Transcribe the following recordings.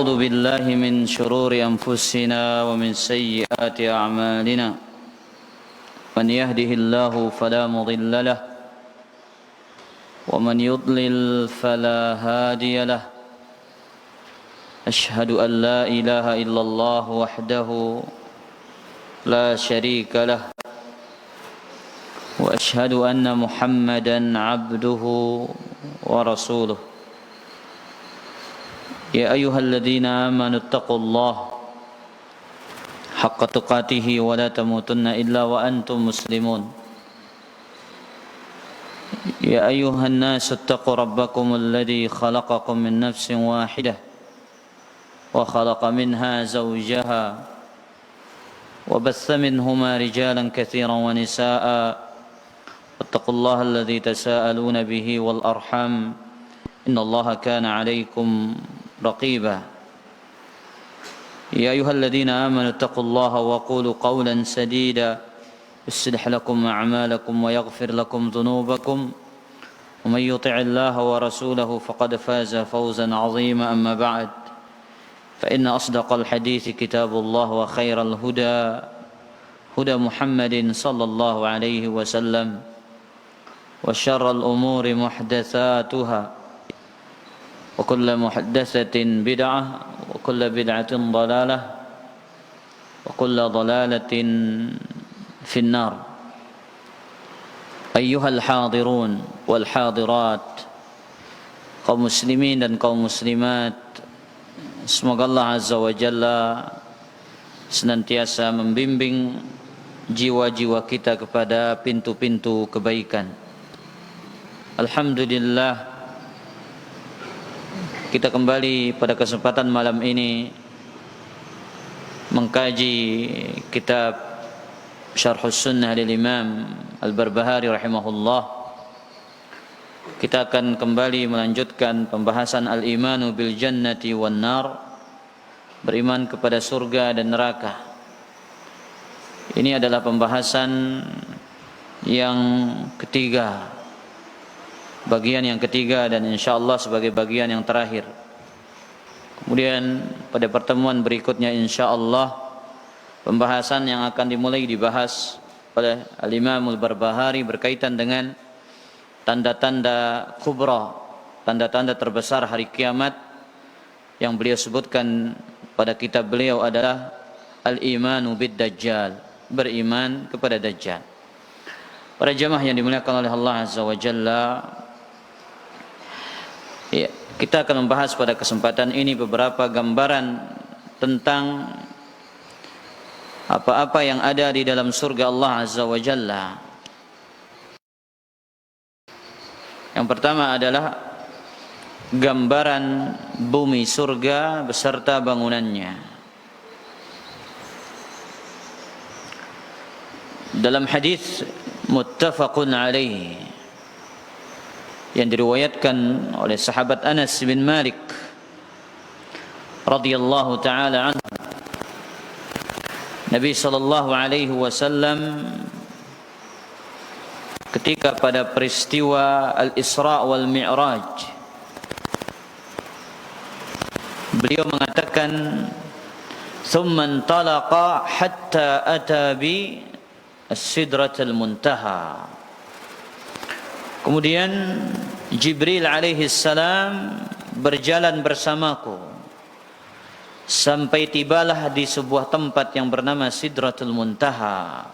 ونعوذ بالله من شرور أنفسنا ومن سيئات أعمالنا من يهده الله فلا مضل له ومن يضلل فلا هادي له أشهد أن لا إله إلا الله وحده لا شريك له وأشهد أن محمدا عبده ورسوله يا أيها الذين آمنوا اتقوا الله حق تقاته ولا تموتن إلا وأنتم مسلمون يا أيها الناس اتقوا ربكم الذي خلقكم من نفس واحدة وخلق منها زوجها وبث منهما رجالا كثيرا ونساء واتقوا الله الذي تساءلون به والأرحام إن الله كان عليكم رقيبا يا أيها الذين آمنوا اتقوا الله وقولوا قولا سديدا يصلح لكم أعمالكم ويغفر لكم ذنوبكم ومن يطع الله ورسوله فقد فاز فوزا عظيما أما بعد فإن أصدق الحديث كتاب الله وخير الهدى هدى محمد صلى الله عليه وسلم وشر الأمور محدثاتها وكل محدثة بدعة وكل بدعة ضلالة وكل ضلالة في النار أيها الحاضرون والحاضرات kaum muslimin dan kaum muslimat, semoga Allah Azza wa Jalla senantiasa membimbing jiwa-jiwa kita kepada pintu-pintu kebaikan. Alhamdulillah, kita kembali pada kesempatan malam ini mengkaji kitab Syarhus Sunnah lil Imam Al-Barbahari rahimahullah. Kita akan kembali melanjutkan pembahasan al-imanu bil jannati wan nar, beriman kepada surga dan neraka. Ini adalah pembahasan yang ketiga, bagian yang ketiga, dan insyaallah sebagai bagian yang terakhir. Kemudian pada pertemuan berikutnya insyaallah pembahasan yang akan dimulai dibahas oleh Al-Imam Al-Barbahari berkaitan dengan tanda-tanda kubra, tanda-tanda terbesar hari kiamat yang beliau sebutkan pada kitab beliau adalah Al-Imanu bid Dajjal, beriman kepada Dajjal. Para jamaah yang dimuliakan oleh Allah Azza wa Jalla, ya, kita akan membahas pada kesempatan ini beberapa gambaran tentang apa-apa yang ada di dalam surga Allah Azza wa Jalla. Yang pertama adalah gambaran bumi surga beserta bangunannya. Dalam hadis muttafaqun alaih yang diriwayatkan oleh sahabat Anas bin Malik radhiyallahu taala anhu, Nabi sallallahu alaihi wasallam ketika pada peristiwa Al-Isra wal Mi'raj, beliau mengatakan thumma intalaqa hatta ata bi as-sidratul muntaha. Kemudian Jibril alaihi salam berjalan bersamaku sampai tibalah di sebuah tempat yang bernama Sidratul Muntaha.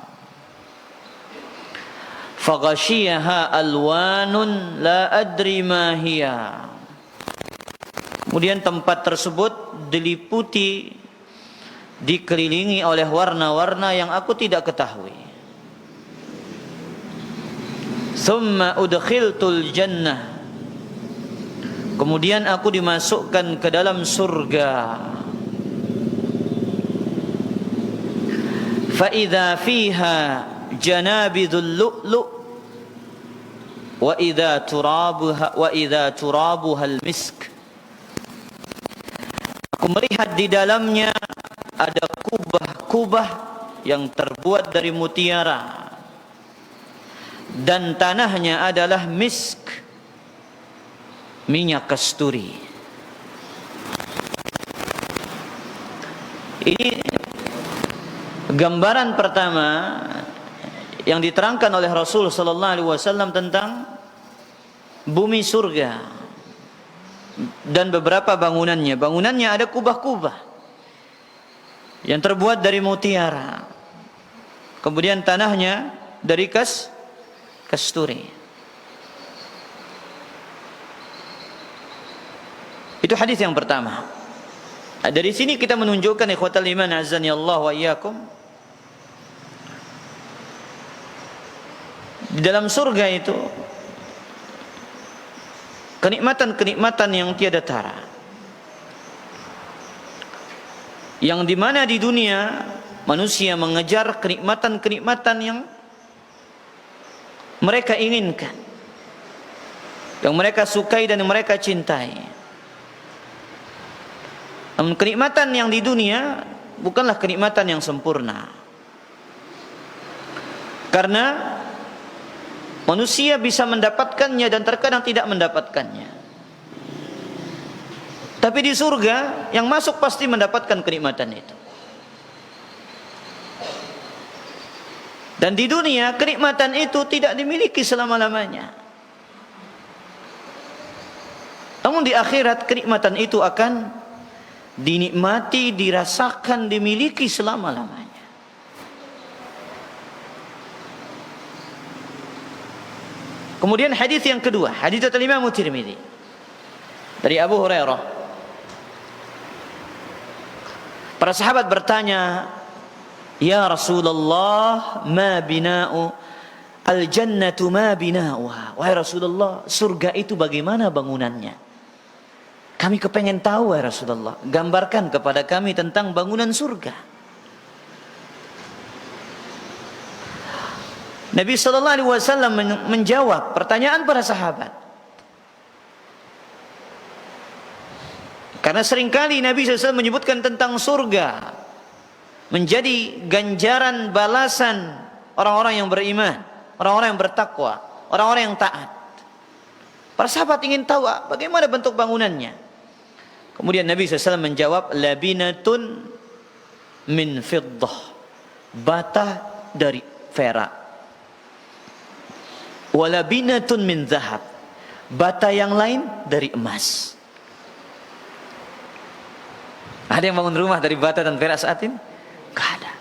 Faghashiyaha alwanun la adri ma hiya. Kemudian tempat tersebut diliputi, dikelilingi oleh warna-warna yang aku tidak ketahui. Thumma udkhiltul jannah. Kemudian aku dimasukkan ke dalam surga. Fa idza fiha janabidul lu'lu' wa idza turabuha al-misk. Aku melihat di dalamnya ada kubah-kubah yang terbuat dari mutiara, dan tanahnya adalah misk, minyak kasturi. Ini gambaran pertama yang diterangkan oleh Rasul sallallahu alaihi wasallam tentang bumi surga dan beberapa bangunannya. Bangunannya ada kubah-kubah yang terbuat dari mutiara. Kemudian tanahnya dari kasturi. Itu hadis yang pertama. Dari sini kita menunjukkan ikhwatal iman azani Allah wa iyyakum, di dalam surga itu kenikmatan-kenikmatan yang tiada tara, yang dimana di dunia manusia mengejar kenikmatan-kenikmatan yang mereka inginkan, yang mereka sukai dan yang mereka cintai. Namun kenikmatan yang di dunia bukanlah kenikmatan yang sempurna, karena manusia bisa mendapatkannya dan terkadang tidak mendapatkannya. Tapi di surga yang masuk pasti mendapatkan kenikmatan itu. Dan di dunia kenikmatan itu tidak dimiliki selama-lamanya. Namun di akhirat kenikmatan itu akan dinikmati, dirasakan, dimiliki selama-lamanya. Kemudian hadis yang kedua, hadis dari Imam Tirmidzi dari Abu Hurairah. Para sahabat bertanya, "Ya Rasulullah, ma bina'u al-jannatu ma bina'uha?" Wahai Rasulullah, surga itu bagaimana bangunannya? Kami kepengen tahu ya Rasulullah, gambarkan kepada kami tentang bangunan surga. Nabi sallallahu alaihi wasallam menjawab pertanyaan para sahabat. Karena seringkali Nabi SAW menyebutkan tentang surga menjadi ganjaran balasan orang-orang yang beriman, orang-orang yang bertakwa, orang-orang yang taat. Para sahabat ingin tahu bagaimana bentuk bangunannya. Kemudian Nabi SAW menjawab, labinatun min fiddah, bata dari perak. Walabinatun min zahab, bata yang lain dari emas. Ada yang bangun rumah dari bata dan perak saat ini? Gak ada.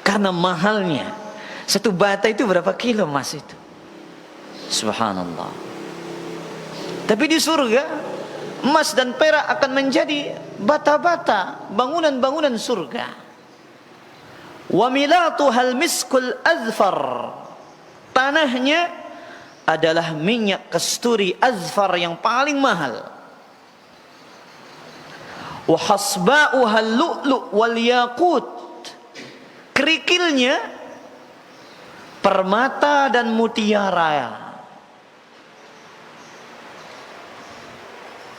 Karena mahalnya. Satu bata itu berapa kilo emas itu? Subhanallah. Tapi di surga emas dan perak akan menjadi bata-bata, bangunan-bangunan surga. Wa milatuhal miskul azfar, tanahnya adalah minyak kasturi azfar yang paling mahal. Wa hasba'uhal lu'lu' wal yaqut, kerikilnya permata dan mutiara.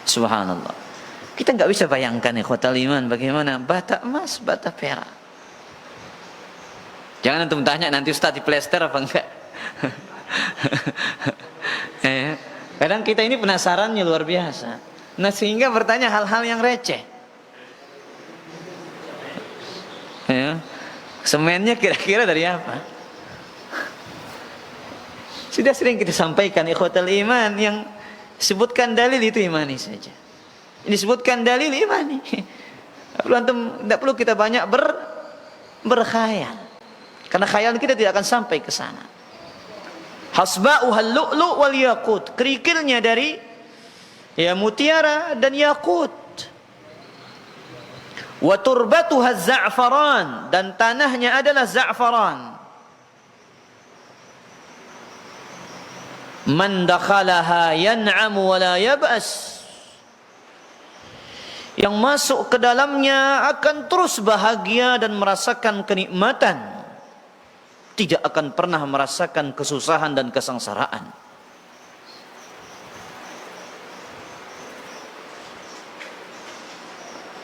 Subhanallah. Kita nggak bisa bayangkan ikhwatal iman bagaimana bata emas, bata perak. Jangan antum tanya nanti Ustaz di plester apa enggak. Kadang kita ini penasarannya luar biasa. Nah sehingga bertanya hal-hal yang receh. Semennya kira-kira dari apa? Sudah sering kita sampaikan ikhwatal iman, yang sebutkan dalil itu imani saja. Ini sebutkan dalil imani. Tidak perlu kita banyak berkhayal, karena khayal kita tidak akan sampai ke sana. Hasba'uhal lu'lu' wal yaqut, kerikilnya dari mutiara dan yakut. Wa turbatuha za'faran, dan tanahnya adalah za'faran. Man dakhalaha yan'amu wa la yab'as, yang masuk ke dalamnya akan terus bahagia dan merasakan kenikmatan, tidak akan pernah merasakan kesusahan dan kesengsaraan.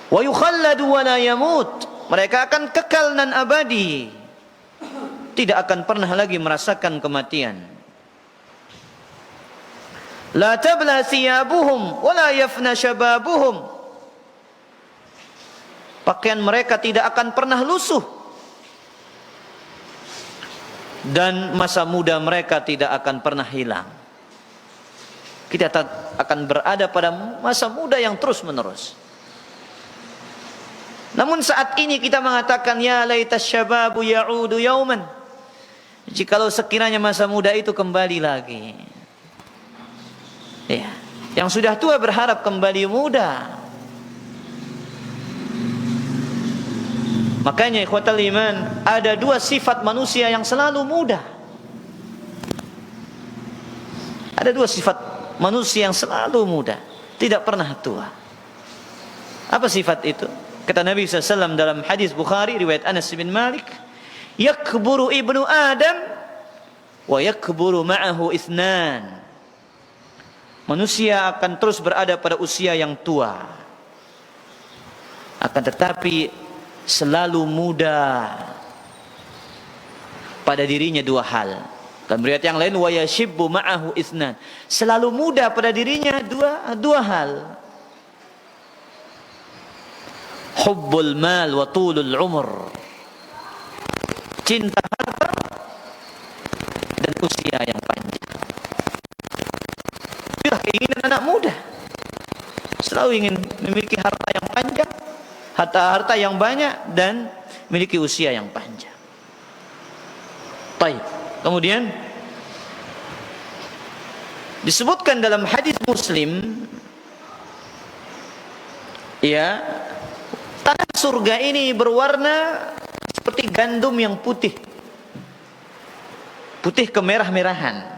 Wa yukhalladu wa la yamut, mereka akan kekal dan abadi, tidak akan pernah lagi merasakan kematian. La tabla thiyabuhum wa la yafna shababuhum, Pakaian mereka tidak akan pernah lusuh. Dan masa muda mereka tidak akan pernah hilang. Kita akan berada pada masa muda yang terus menerus. Namun saat ini kita mengatakan ya laitas syababu ya'udu yauman. Jikalau sekiranya masa muda itu kembali lagi. Ya, yang sudah tua berharap kembali muda. Makanya ikhwatal iman, ada dua sifat manusia yang selalu muda. Ada dua sifat manusia yang selalu muda, tidak pernah tua. Apa sifat itu? Kata Nabi SAW dalam hadis Bukhari riwayat Anas bin Malik, yakburu ibnu Adam wa yakburu ma'ahu ithnan. Manusia akan terus berada pada usia yang tua, akan tetapi selalu muda pada dirinya dua hal. Dan riwayat yang lain wa yashibbu ma'ahu ithnan, selalu muda pada dirinya dua hal. Hubbul mal wa tulul umur, cinta harta dan usia yang panjang. Itulah keinginan anak muda, selalu ingin memiliki harta yang panjang, harta yang banyak, dan memiliki usia yang panjang. Baik. Kemudian disebutkan dalam hadis Muslim, ya, tanah surga ini berwarna seperti gandum yang putih, putih kemerah-merahan.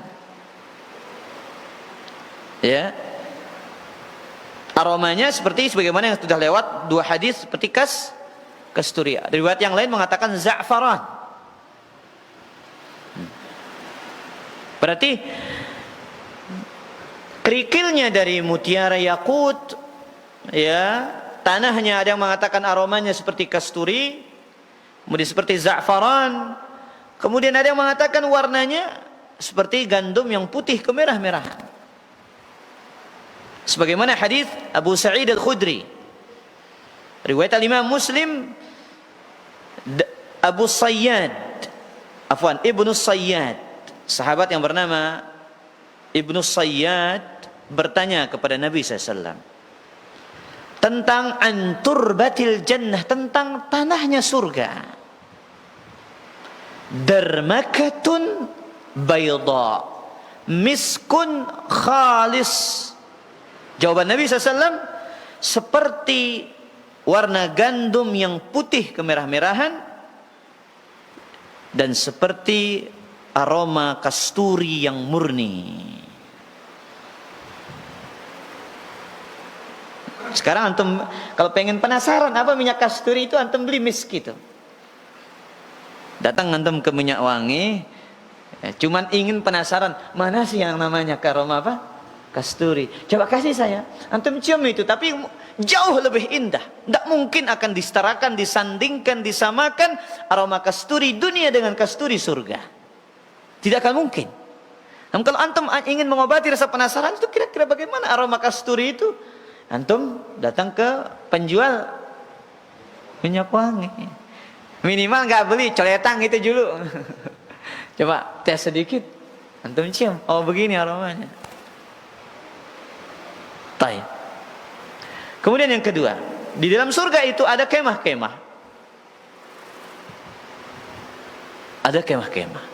Ya, aromanya seperti sebagaimana yang sudah lewat dua hadis seperti kasturi. Riwayat yang lain mengatakan za'faran. Berarti kerikilnya dari mutiara yakut, ya, tanahnya ada yang mengatakan aromanya seperti kasturi, kemudian seperti za'faran, kemudian ada yang mengatakan warnanya seperti gandum yang putih kemerah-merahan. Sebagaimana hadis Abu Sa'id Al-Khudri, riwayat Imam Muslim, Ibnu Sayyad, sahabat yang bernama Ibnu Sayyad bertanya kepada Nabi SAW tentang anturbatil jannah, tentang tanahnya surga. Darmakatun bayda, miskun khalis. Jawaban Nabi SAW, seperti warna gandum yang putih kemerah-merahan dan seperti aroma kasturi yang murni. Sekarang antum kalau pengen penasaran apa minyak kasturi itu, antum beli misk itu. Datang antum ke minyak wangi, ya, cuman ingin penasaran mana sih yang namanya aroma apa? Kasturi. Coba kasih saya, antum cium itu, tapi jauh lebih indah. Tidak mungkin akan disetarakan, disandingkan, disamakan aroma kasturi dunia dengan kasturi surga. Tidak akan mungkin. Namun kalau antum ingin mengobati rasa penasaran itu kira-kira bagaimana aroma kasturi itu, antum datang ke penjual minyak wangi. Minimal nggak beli coletang itu dulu. Coba tes sedikit, antum cium, oh begini aromanya. Baik. Kemudian yang kedua, di dalam surga itu ada kemah-kemah. Ada kemah-kemah.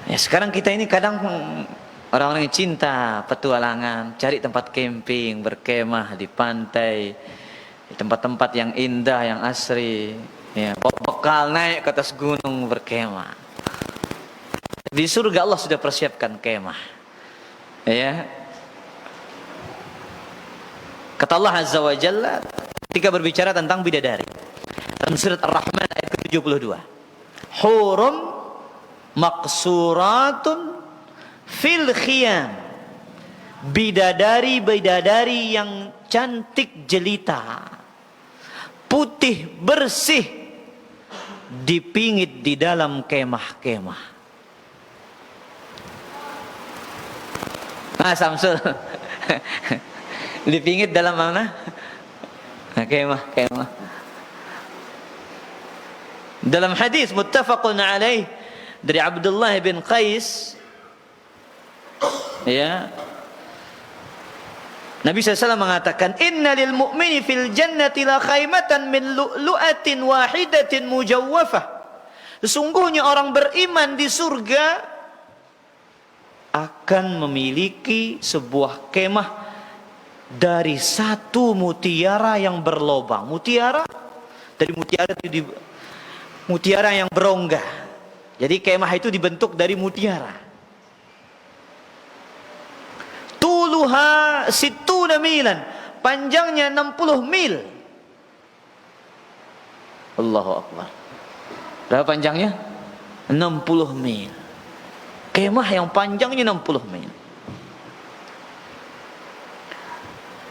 Ya, sekarang kita ini kadang orang-orang yang cinta petualangan, cari tempat camping, berkemah di pantai, di tempat-tempat yang indah, yang asri, ya, bawa bekal naik ke atas gunung berkemah. Di surga Allah sudah persiapkan kemah. Ya. Kata Allah Azza wa Jalla ketika berbicara tentang bidadari dalam surat Ar-Rahman ayat ke-72, hurum maqsuratun fil khiyam, bidadari-bidadari yang cantik jelita, putih bersih, dipingit di dalam kemah-kemah. Nah, Samsul dipingit dalam mana? kemah. Dalam hadis muttafaqun alaih dari Abdullah bin Qais, ya, Nabi SAW mengatakan, Inna lil mu'mini fil jannati la khaymatan min lu'lu'atin wahidatin mujawwafah. Sesungguhnya orang beriman di surga akan memiliki sebuah kemah dari satu mutiara yang berlobang. Mutiara, dari mutiara itu mutiara yang berongga. Jadi kemah itu dibentuk dari mutiara. Tuluha situna milan, panjangnya 60 mil. Allahu Akbar. Berapa panjangnya? 60 mil. Kemah yang panjangnya 60 mil.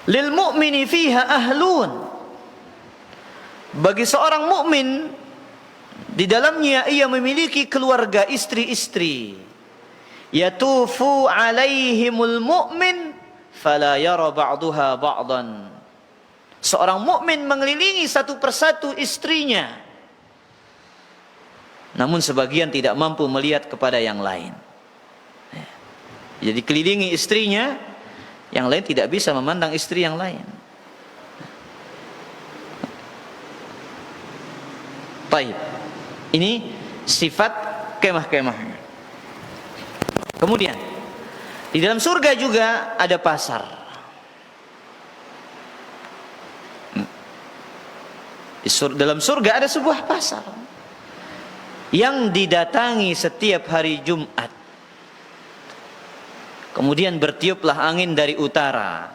Lil mu'mini fiha ahlun. Bagi seorang mukmin di dalamnya ia memiliki keluarga, istri-istri. Yatufu alaihimul mu'min fala yara ba'duha ba'dan. Seorang mukmin mengelilingi satu persatu istrinya, namun sebagian tidak mampu melihat kepada yang lain. Jadi kelilingi istrinya, yang lain tidak bisa memandang istri yang lain. Baik. Ini sifat kemah-kemahnya. Kemudian di dalam surga juga ada pasar. Dalam surga ada sebuah pasar yang didatangi setiap hari Jumat. Kemudian bertiuplah angin dari utara.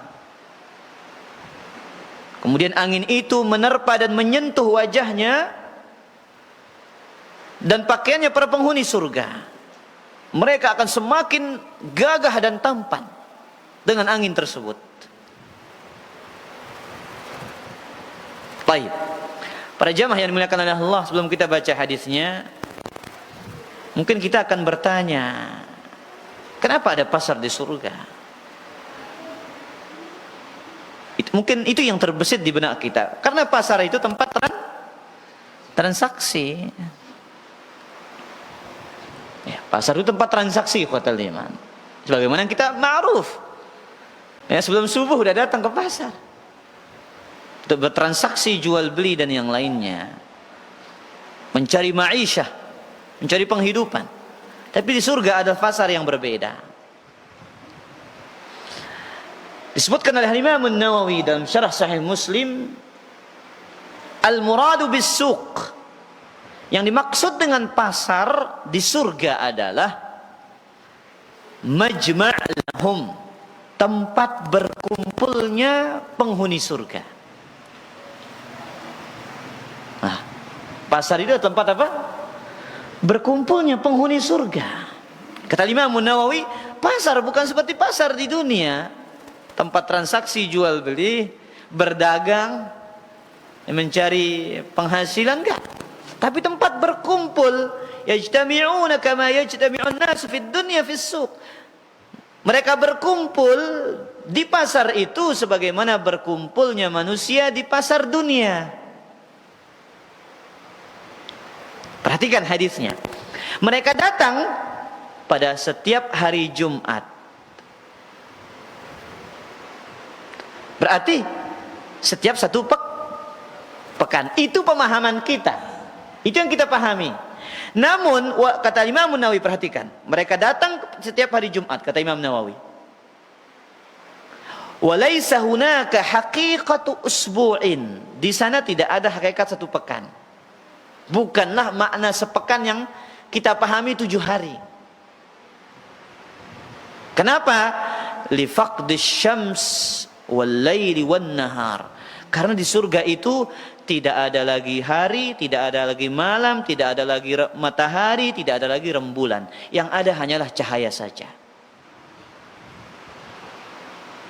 Kemudian angin itu menerpa dan menyentuh wajahnya dan pakaiannya para penghuni surga. Mereka akan semakin gagah dan tampan dengan angin tersebut. Baik. Para jamaah yang dimuliakan oleh Allah, sebelum kita baca hadisnya, mungkin kita akan bertanya, kenapa ada pasar di surga? Mungkin itu yang terbesit di benak kita. Karena pasar itu tempat transaksi. Ya, pasar itu tempat transaksi, ikhwatal iman. Sebagaimana kita ma'ruf. Ya, sebelum subuh udah datang ke pasar untuk bertransaksi jual beli dan yang lainnya, mencari ma'isyah, mencari penghidupan. Tapi di surga ada pasar yang berbeda. Disebutkan oleh Imam An-Nawawi dalam Syarah Sahih Muslim, al-muradu bis-suq, yang dimaksud dengan pasar di surga adalah majma' lahum, tempat berkumpulnya penghuni surga. Nah, pasar itu tempat apa? Berkumpulnya penghuni surga. Kata Imam Nawawi, pasar bukan seperti pasar di dunia, tempat transaksi jual beli, berdagang, mencari penghasilan, enggak. Tapi tempat berkumpul, yajtami'una kama yajtami'un nas fid dunya fis suq. Mereka berkumpul di pasar itu sebagaimana berkumpulnya manusia di pasar dunia. Perhatikan hadisnya. Mereka datang pada setiap hari Jumat. Berarti setiap satu pekan. Itu pemahaman kita. Itu yang kita pahami. Namun kata Imam Nawawi, perhatikan, mereka datang setiap hari Jumat, kata Imam Nawawi. Walaisa hunaka haqiqatu usbu'in. Di sana tidak ada hakikat satu pekan. Bukanlah makna sepekan yang kita pahami 7 hari. Kenapa? Li faqdis syams wal laili wan nahar. Karena di surga itu tidak ada lagi hari, tidak ada lagi malam, tidak ada lagi matahari, tidak ada lagi rembulan. Yang ada hanyalah cahaya saja.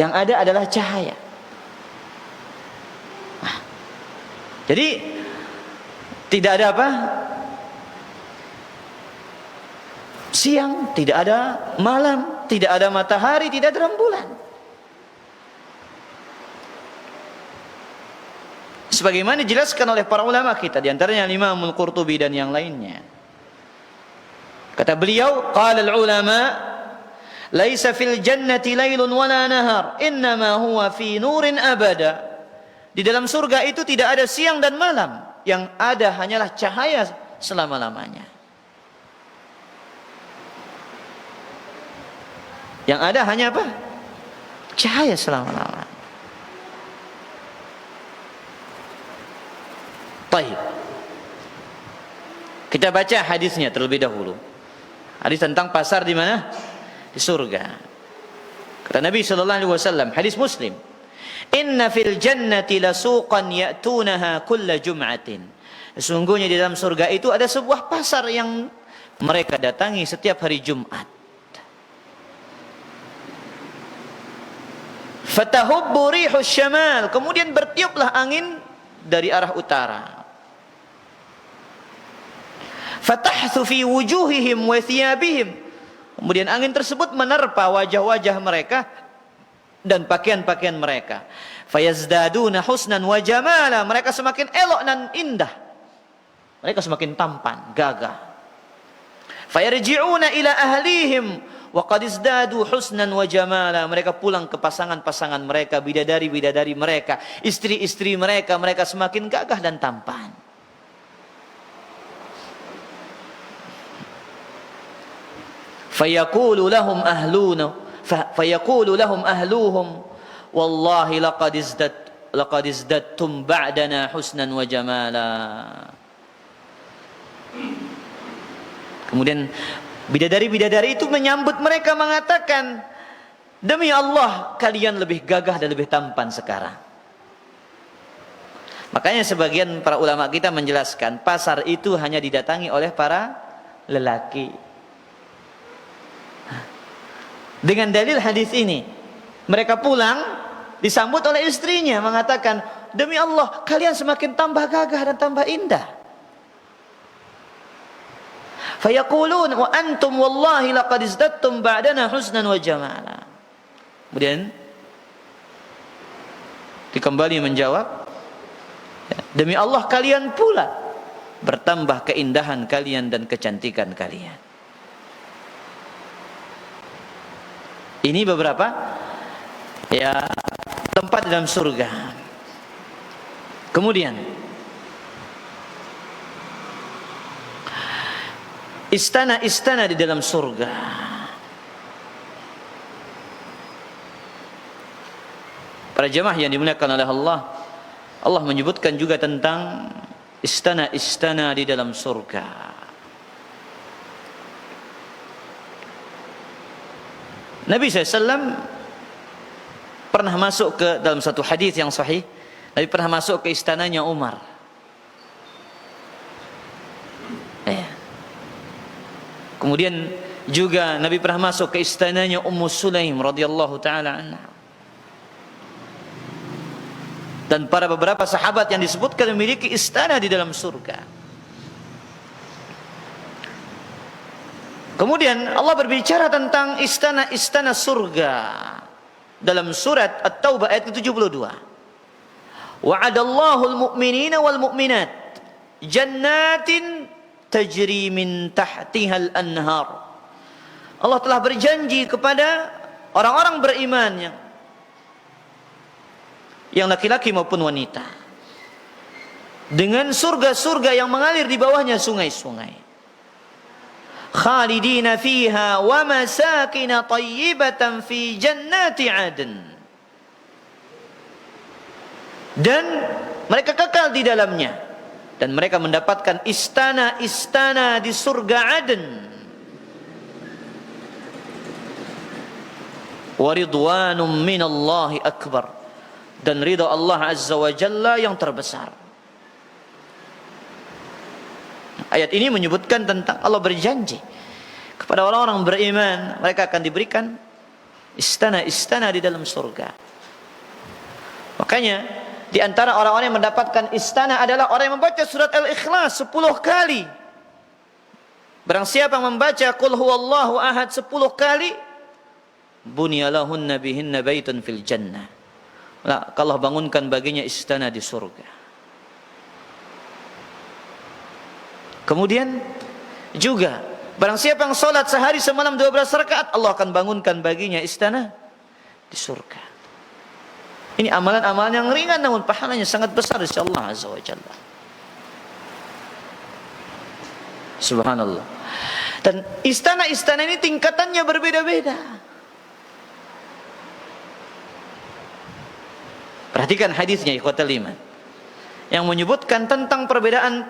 Yang ada adalah cahaya. Nah, jadi tidak ada apa? Siang, tidak ada malam, tidak ada matahari, tidak ada rembulan. sebagaimana dijelaskan oleh para ulama kita, di antaranya Imam Al-Qurtubi dan yang lainnya. Kata beliau, qala al-ulama laisa fil jannati lailun wala nahar, innama huwa fi nurin abada. Di dalam surga itu tidak ada siang dan malam, yang ada hanyalah cahaya selama-lamanya. Yang ada hanya apa? Cahaya selama-lamanya. Baik. Kita baca hadisnya terlebih dahulu. Hadis tentang pasar di mana? Di surga. Kata Nabi sallallahu alaihi wasallam, hadis Muslim, "Inna fil jannati lasuqan ya'tunaha kulla jum'atin." Sesungguhnya di dalam surga itu ada sebuah pasar yang mereka datangi setiap hari Jumat. Fatahubbu rihus syamal, kemudian bertiuplah angin dari arah utara. Fatahthu fi wujuhihim wa thiyabihim, kemudian angin tersebut menerpa wajah-wajah mereka dan pakaian-pakaian mereka. Fayazdaduna husnan wa jamala, mereka semakin elok dan indah, mereka semakin tampan, gagah. Fayarji'una ila ahlihim wa qad izdadu husnan wa jamala, mereka pulang ke pasangan-pasangan mereka, bidadari-bidadari mereka, istri-istri mereka, mereka semakin gagah dan tampan. Fayaqulu lahum ahluhum wallahi laqad izdattum ba'dana husnan wa jamala. Kemudian bidadari-bidadari itu menyambut mereka, mengatakan, demi Allah kalian lebih gagah dan lebih tampan sekarang. Makanya sebagian para ulama kita menjelaskan, pasar itu hanya didatangi oleh para lelaki. Dengan dalil hadis ini, mereka pulang disambut oleh istrinya, mengatakan, demi Allah kalian semakin tambah gagah dan tambah indah. Fayaqulun wa antum wallahi laqad izdattum ba'dana husnan wa jamala. Kemudian dikembali menjawab, demi Allah kalian pula bertambah keindahan kalian dan kecantikan kalian. Ini beberapa tempat dalam surga. Kemudian istana-istana di dalam surga. Para jemaah yang dimuliakan oleh Allah, Allah menyebutkan juga tentang istana-istana di dalam surga. Nabi SAW pernah masuk ke dalam satu hadis yang sahih. Nabi pernah masuk ke istananya Umar. Kemudian juga Nabi pernah masuk ke istananya Ummu Sulaim radhiyallahu taala anha. Dan para beberapa sahabat yang disebutkan memiliki istana di dalam surga. Kemudian Allah berbicara tentang istana-istana surga dalam surat At-Taubah ayat 72. Wa'adallahu al-mu'minina wal mu'minat jannatin tajri min tahtiha al-anhar. Allah telah berjanji kepada orang-orang beriman yang laki-laki maupun wanita dengan surga-surga yang mengalir di bawahnya sungai-sungai. Khalidina fiha wa masakin tayyibatan fi jannati adn. Dan mereka kekal di dalamnya, dan mereka mendapatkan istana-istana di surga Aden. Wa ridwanum minallahi akbar, dan ridha Allah azza wa jalla yang terbesar. Ayat ini menyebutkan tentang Allah berjanji kepada orang-orang beriman, mereka akan diberikan istana-istana di dalam surga. Makanya di antara orang-orang yang mendapatkan istana adalah orang yang membaca surat Al-Ikhlas 10 kali. Barang siapa yang membaca Qul huwallahu ahad 10 kali, bunyalahunna bihinna baitun fil jannah, maka Allah bangunkan baginya istana di surga. Kemudian juga barang siapa yang salat sehari semalam 12 rakaat, Allah akan bangunkan baginya istana di surga. Ini amalan-amalan yang ringan namun pahalanya sangat besar di sisi Allah Azza wa Jalla. Subhanallah. Dan istana-istana ini tingkatannya berbeda-beda. Perhatikan hadisnya ikhwatal iman yang menyebutkan tentang perbedaan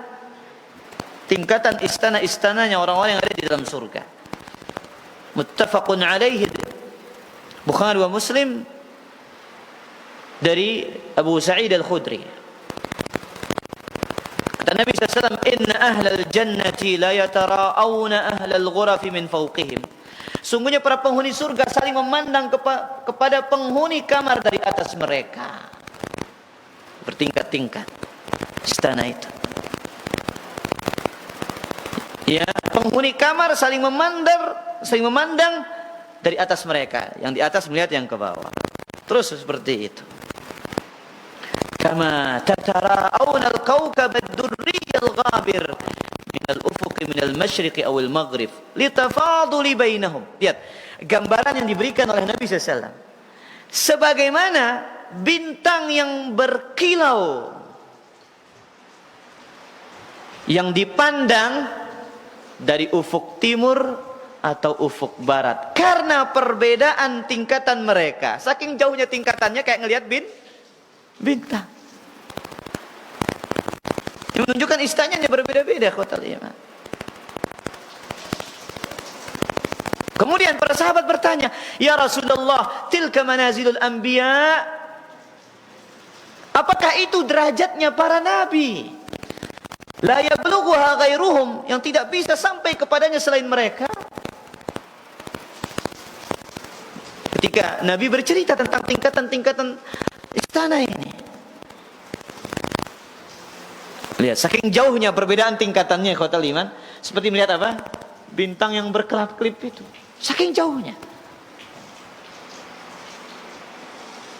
tingkatan istana-istananya orang-orang yang ada di dalam surga. Muttafaqun alaihi, Bukhari wa Muslim, dari Abu Sa'id Al-Khudri. Kata Nabi SAW, "Inna ahlal jannati la yatara'awna ahlal ghurafi min fawqihim." Sungguhnya para penghuni surga saling memandang kepada penghuni kamar dari atas mereka. Bertingkat-tingkat istana itu. Ya, penghuni kamar saling memandang dari atas mereka. Yang di atas melihat yang ke bawah. Terus seperti itu. Kama tatara'awna al-kawkab ad-durri al-ghabir min al-ufuq min al-masyriq aw al-maghrib litafaduli bainahum. Lihat gambaran yang diberikan oleh Nabi SAW. Sebagaimana bintang yang berkilau yang dipandang dari ufuk timur atau ufuk barat, karena perbedaan tingkatan mereka. Saking jauhnya tingkatannya kayak ngelihat bintang. Yang menunjukkan istananya berbeda-beda khotal iman. Kemudian para sahabat bertanya, "Ya Rasulullah, tilka manazilul anbiya?" Apakah itu derajatnya para nabi? La yablughuha ghairuhum, yang tidak bisa sampai kepadanya selain mereka? Ketika Nabi bercerita tentang tingkatan-tingkatan istana ini, lihat saking jauhnya perbedaan tingkatannya khotal iman, seperti melihat apa? Bintang yang berkelap-kelip itu. Saking jauhnya.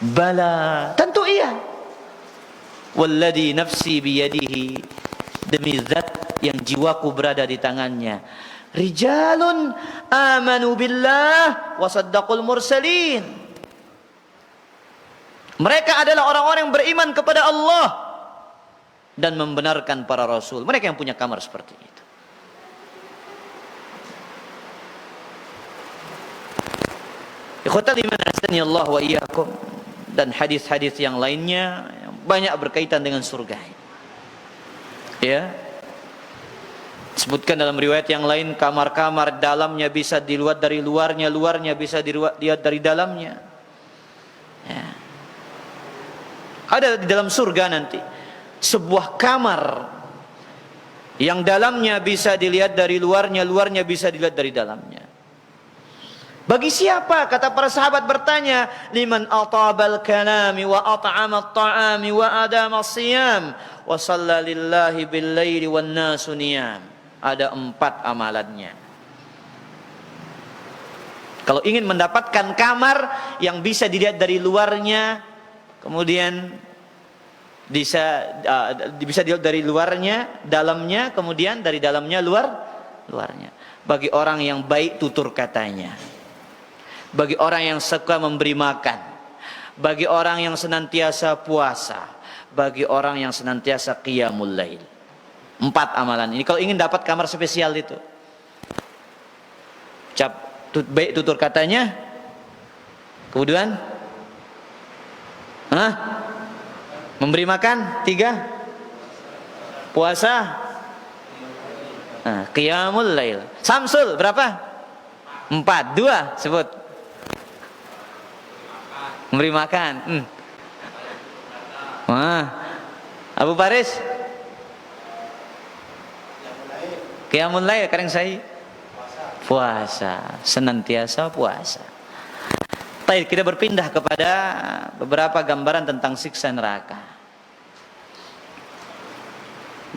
Bala, tentu iya. Walladhi nafsi biyadihi, demi zat yang jiwaku berada di tangannya. Rijalun amanu billah wa saddaqul mursalin. Mereka adalah orang-orang yang beriman kepada Allah dan membenarkan para rasul. Mereka yang punya kamar seperti itu. Ikhwatal iman azani Allah wa iyyakum. Dan hadis-hadis yang lainnya yang banyak berkaitan dengan surga. Ya. Disebutkan dalam riwayat yang lain, kamar-kamar dalamnya bisa dilihat dari luarnya, luarnya bisa dilihat dari dalamnya. Ya. Ada di dalam surga nanti sebuah kamar yang dalamnya bisa dilihat dari luarnya, luarnya bisa dilihat dari dalamnya. Bagi siapa? Kata para sahabat bertanya, liman atabal kalami wa at'ama at-ta'ami wa adama as-siyam wa shalla lillahi bil laili wan nasu niyam. Ada 4 amalannya. Kalau ingin mendapatkan kamar yang bisa dilihat dari luarnya, kemudian bisa dilihat dari luarnya, dalamnya, kemudian dari dalamnya luarnya. Bagi orang yang baik tutur katanya, bagi orang yang suka memberi makan, bagi orang yang senantiasa puasa, bagi orang yang senantiasa qiyamul lail. 4 amalan ini kalau ingin dapat kamar spesial itu. Baik tutur katanya, kemudian memberi makan, 3 puasa, qiyamul lail. Samsul berapa? 4, 2 sebut. Memberi makan. Abu Faris, qiyamul lail, kadang saya puasa, senantiasa puasa. Baik, kita berpindah kepada beberapa gambaran tentang siksa neraka.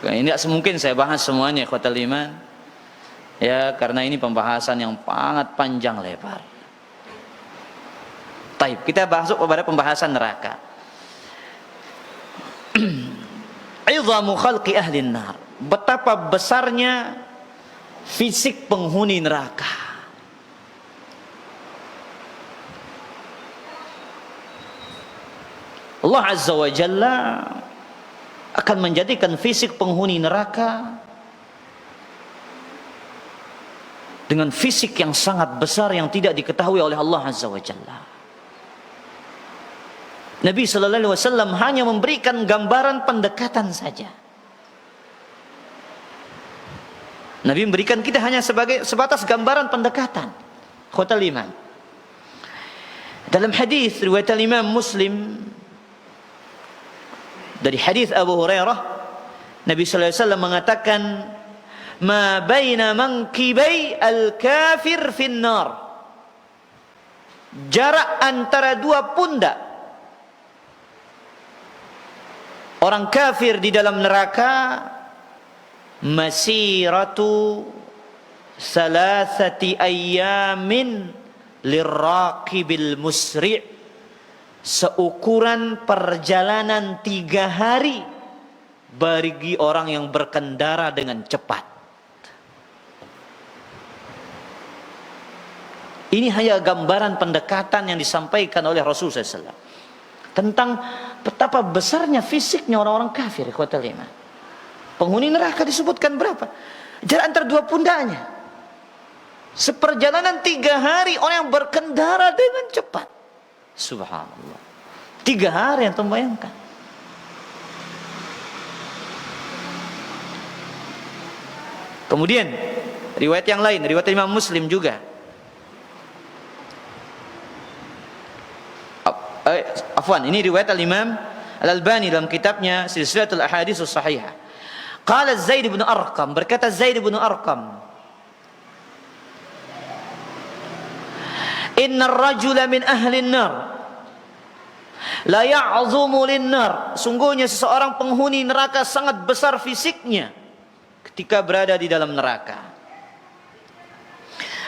Ini tidak semungkin saya bahas semuanya, ikhwatal iman. Ya, karena ini pembahasan yang sangat panjang lebar. Baik, kita masuk kepada pembahasan neraka. Idzamu khalqi ahlin nar. betapa besarnya fisik penghuni neraka. Allah Azza wa Jalla akan menjadikan fisik penghuni neraka dengan fisik yang sangat besar yang tidak diketahui oleh Allah Azza wa Jalla. Nabi sallallahu alaihi wasallam hanya memberikan gambaran pendekatan saja. Nabi memberikan kita hanya sebatas gambaran pendekatan. Khotal iman. Dalam hadis riwayat Imam Muslim dari hadis Abu Hurairah, Nabi sallallahu alaihi wasallam mengatakan, "Ma baina mankibai al-kafir finnar." Jarak antara dua pundak orang kafir di dalam neraka masiratu salasati ayyamin liraqibil musri', seukuran perjalanan 3 hari bagi orang yang berkendara dengan cepat. Ini hanya gambaran pendekatan yang disampaikan oleh Rasulullah SAW tentang betapa besarnya fisiknya orang-orang kafir. Ikhwatal iman, penghuni neraka disebutkan berapa? Jarak antara dua pundaknya, seperjalanan 3 hari orang yang berkendara dengan cepat. Subhanallah, 3 hari yang terbayangkan. Kemudian riwayat yang lain, riwayat Imam Muslim juga. Afwan, ini riwayat Al-Imam Al-Albani dalam kitabnya Silsilatul Ahadits Shahihah. Qala Zaid bin Arqam, berkata Zaid bin Arqam, "Innar rajula min ahli an-nar la ya'zumu lin-nar." Sungguhnya seseorang penghuni neraka sangat besar fisiknya ketika berada di dalam neraka.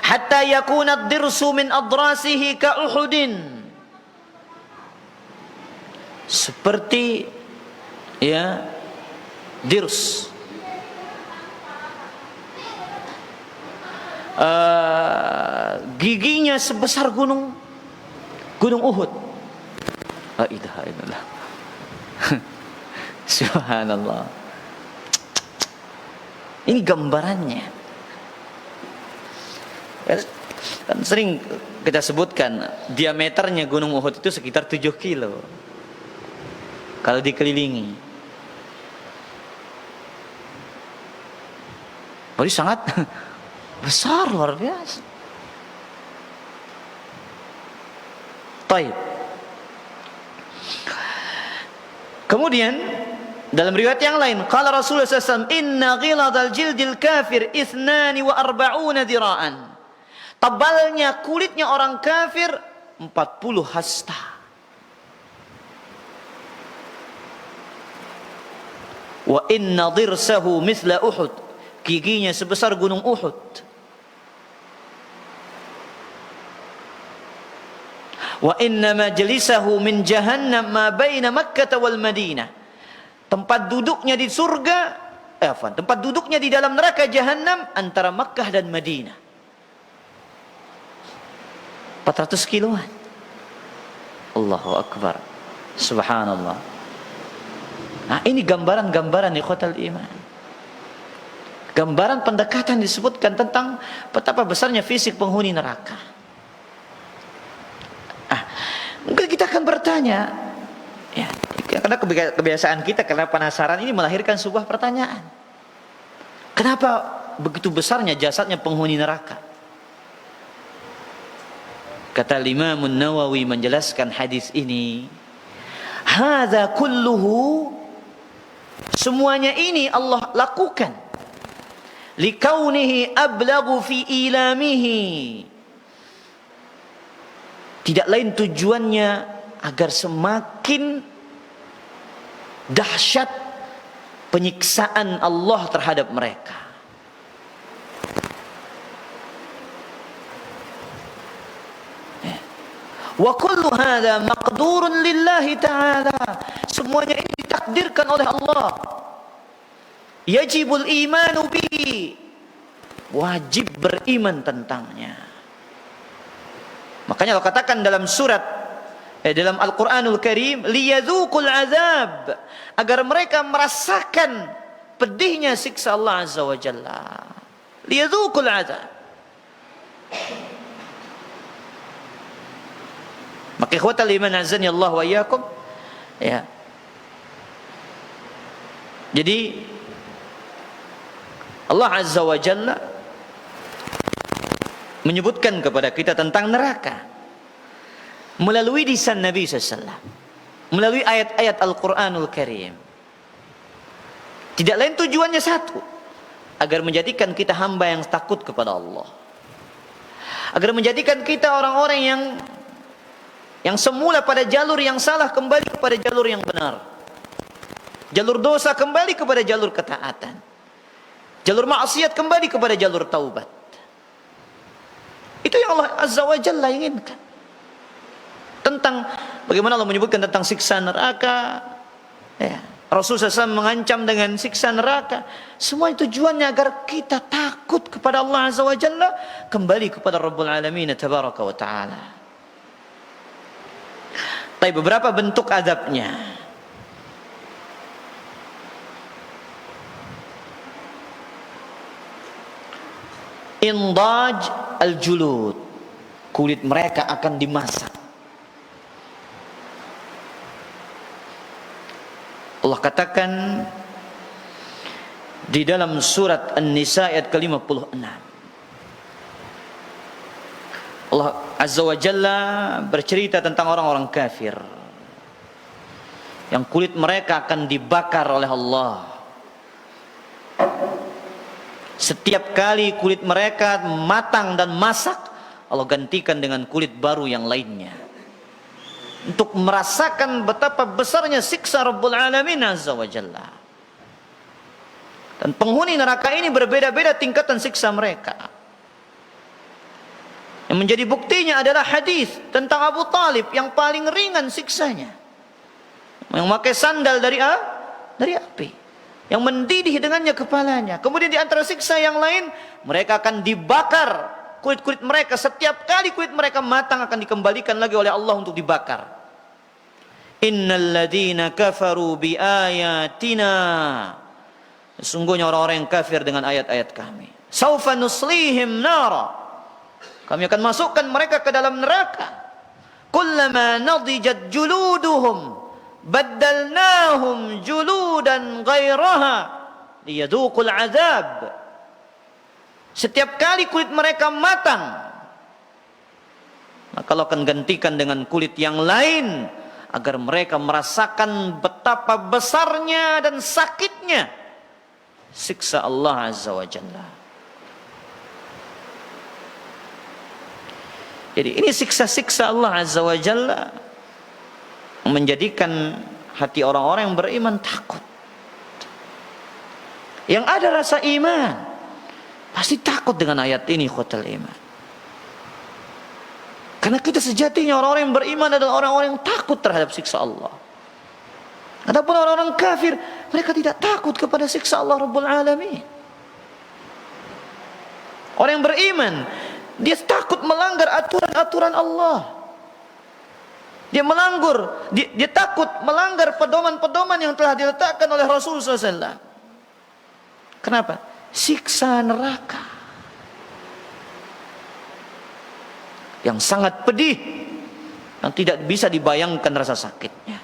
Hatta yakuna ad-dirsu min adrasihi ka Uhudin. Seperti dirs, giginya sebesar gunung Uhud. La ilaha illallah. Subhanallah. Ini gambarannya. Kan sering kita sebutkan diameternya gunung Uhud itu sekitar 7 kilo kalau dikelilingi. Jadi sangat besar, luar biasa. Baik. Kemudian dalam riwayat yang lain, qala Rasulullah SAW, "Inna ghiladal jildil kafir 42 dira'an." Tebalnya kulitnya orang kafir 40 hasta. Wa inna dirsahu mithla Uhud. Giginya sebesar gunung Uhud. Wa inna majlisahu min jahannam ma baina Makkah wal Madinah. Tempat duduknya di surga, tempat duduknya di dalam neraka Jahannam antara Makkah dan Madinah. 400 kiloan. Allahu Akbar. Subhanallah. Nah, ini gambaran-gambaran ikhwatal iman. Gambaran pendekatan disebutkan tentang betapa besarnya fisik penghuni neraka. Mungkin kita akan bertanya, ya, karena kebiasaan kita, karena penasaran ini melahirkan sebuah pertanyaan. Kenapa begitu besarnya jasadnya penghuni neraka? Kata Imam Nawawi menjelaskan hadis ini, hadza kulluhu, semuanya ini Allah lakukan likaunihi ablaghu fi ilamihi, tidak lain tujuannya agar semakin dahsyat penyiksaan Allah terhadap mereka. Wa kullu hadza maqdurun lillahi ta'ala, semuanya ini ditakdirkan oleh Allah. Yajibul imanu bihi, wajib beriman tentangnya. Makanya Allah katakan dalam dalam Al-Quranul Karim, liyadzuqul azab, agar mereka merasakan pedihnya siksa Allah Azza wa Jalla. Liyadzuqul azab. Maka ikhwatal iman azani Allah wa iyyakum, ya. Jadi Allah Azza wa Jalla menyebutkan kepada kita tentang neraka melalui lisan Nabi SAW, melalui ayat-ayat Al-Quranul Karim. Tidak lain tujuannya satu, agar menjadikan kita hamba yang takut kepada Allah, agar menjadikan kita orang-orang yang semula pada jalur yang salah kembali kepada jalur yang benar, jalur dosa kembali kepada jalur ketaatan, jalur maksiat kembali kepada jalur taubat. Itu yang Allah Azza wa Jalla inginkan. Tentang bagaimana Allah menyebutkan tentang siksa neraka, ya. Rasulullah SAW mengancam dengan siksa neraka. Semua tujuannya agar kita takut kepada Allah Azza wa Jalla, kembali kepada Rabbul Alamin Tabaraka wa Ta'ala. Tapi beberapa bentuk azabnya. Indaj al-julud, kulit mereka akan dimasak. Allah katakan di dalam surat An-Nisa ayat ke-56, Allah Azza wa Jalla bercerita tentang orang-orang kafir yang kulit mereka akan dibakar oleh Allah. Setiap kali kulit mereka matang dan masak, Allah gantikan dengan kulit baru yang lainnya, untuk merasakan betapa besarnya siksa Rabbul Alamin Azza wa Jalla. Dan penghuni neraka ini berbeda-beda tingkatan siksa mereka. Yang menjadi buktinya adalah hadis tentang Abu Talib yang paling ringan siksanya, yang memakai sandal dari api, yang mendidih dengannya kepalanya. Kemudian di antara siksa yang lain, mereka akan dibakar kulit-kulit mereka. Setiap kali kulit mereka matang akan dikembalikan lagi oleh Allah untuk dibakar. Innal ladzina kafaru bi ayatina, sesungguhnya orang-orang yang kafir dengan ayat-ayat kami, saufa nuslihim nara, kami akan masukkan mereka ke dalam neraka. Kullama nadijat juluduhum baddalnahum juludan ghairaha liyadzuqul azab. Setiap kali kulit mereka matang, maka Allah akan gantikan dengan kulit yang lain, agar mereka merasakan betapa besarnya dan sakitnya siksa Allah Azza wa Jalla. Jadi ini siksa-siksa Allah Azza wa Jalla menjadikan hati orang-orang yang beriman takut. Yang ada rasa iman pasti takut dengan ayat ini, khotal iman. Karena kita sejatinya orang-orang yang beriman adalah orang-orang yang takut terhadap siksa Allah. Adapun orang-orang kafir, mereka tidak takut kepada siksa Allah Rabbul Alamin. Orang yang beriman, dia takut melanggar aturan-aturan Allah. Dia takut melanggar pedoman-pedoman yang telah diletakkan oleh Rasulullah SAW. Kenapa? Siksa neraka yang sangat pedih, yang tidak bisa dibayangkan rasa sakitnya.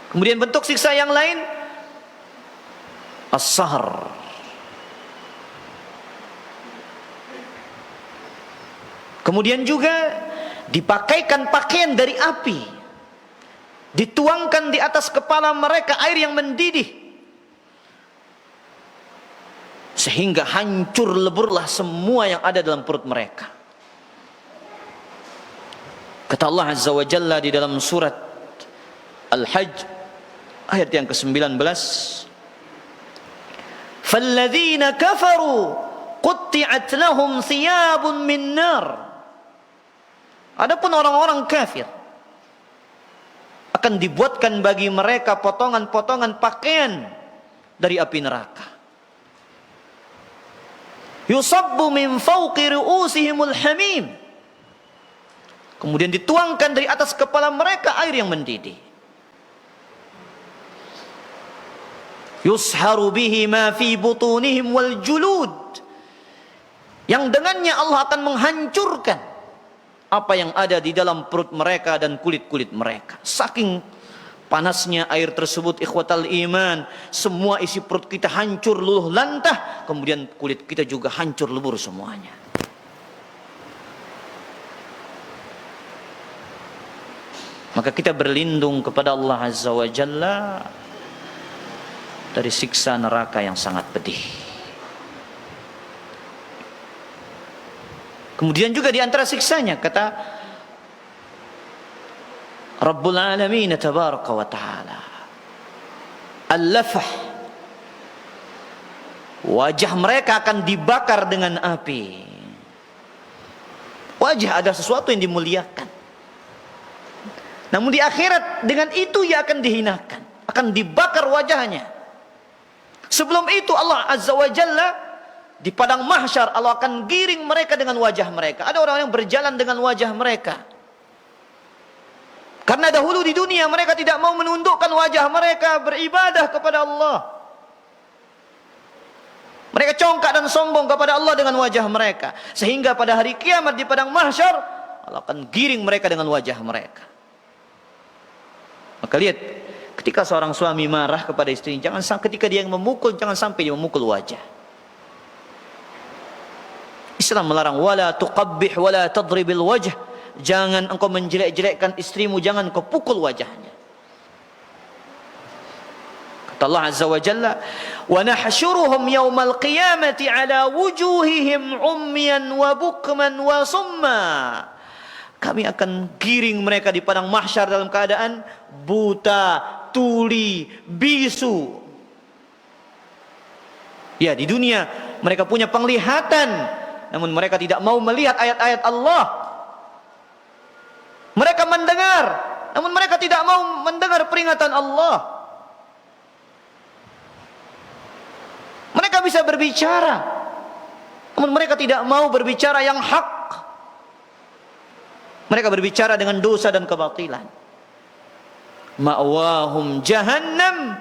Kemudian bentuk siksa yang lain, as-sahr, kemudian juga dipakaikan pakaian dari api, dituangkan di atas kepala mereka air yang mendidih, sehingga hancur leburlah semua yang ada dalam perut mereka. Kata Allah Azza wa Jalla di dalam surat Al-Hajj ayat yang ke-19, "Falladzina kafaru qutti'at lahum thiyabun min nar." Adapun orang-orang kafir, akan dibuatkan bagi mereka potongan-potongan pakaian dari api neraka. Yusabbu min fawqi ru'usihimul hamim. Kemudian dituangkan dari atas kepala mereka air yang mendidih. Yusharu bihi ma fi butunihim wal julud. Yang dengannya Allah akan menghancurkan apa yang ada di dalam perut mereka dan kulit-kulit mereka. Saking panasnya air tersebut, ikhwatal iman, semua isi perut kita hancur luluh lantah, kemudian kulit kita juga hancur lebur semuanya. Maka kita berlindung kepada Allah Azza wa Jalla dari siksa neraka yang sangat pedih. Kemudian juga di antara siksanya, kata Rabbul Alamin tabaraka wa ta'ala, al-lafah, wajah mereka akan dibakar dengan api. Wajah adalah sesuatu yang dimuliakan, namun di akhirat dengan itu ia akan dihinakan, akan dibakar wajahnya. Sebelum itu Allah Azza wa Jalla di padang mahsyar, Allah akan giring mereka dengan wajah mereka. Ada orang yang berjalan dengan wajah mereka, karena dahulu di dunia mereka tidak mau menundukkan wajah mereka beribadah kepada Allah. Mereka congkak dan sombong kepada Allah dengan wajah mereka, sehingga pada hari kiamat di padang mahsyar Allah akan giring mereka dengan wajah mereka. Maka lihat, ketika seorang suami marah kepada istrinya, ketika dia yang memukul, jangan sampai dia memukul wajah. Islam melarang, wala tuqabbih wala tadribil wajh. Jangan engkau menjelek-jelekkan istrimu, jangan kau pukul wajahnya. Kata Allah Azza wa Jalla, wa nahsyuruhum yaumal qiyamati ala wujuhihim umyan wa bukman wa summa. Kami akan giring mereka di padang mahsyar dalam keadaan buta, tuli, bisu. Ya, di dunia mereka punya penglihatan, namun mereka tidak mau melihat ayat-ayat Allah. Mereka mendengar, namun mereka tidak mau mendengar peringatan Allah. Mereka bisa berbicara, namun mereka tidak mau berbicara yang hak. Mereka berbicara dengan dosa dan kebatilan. Ma'wahum jahannam,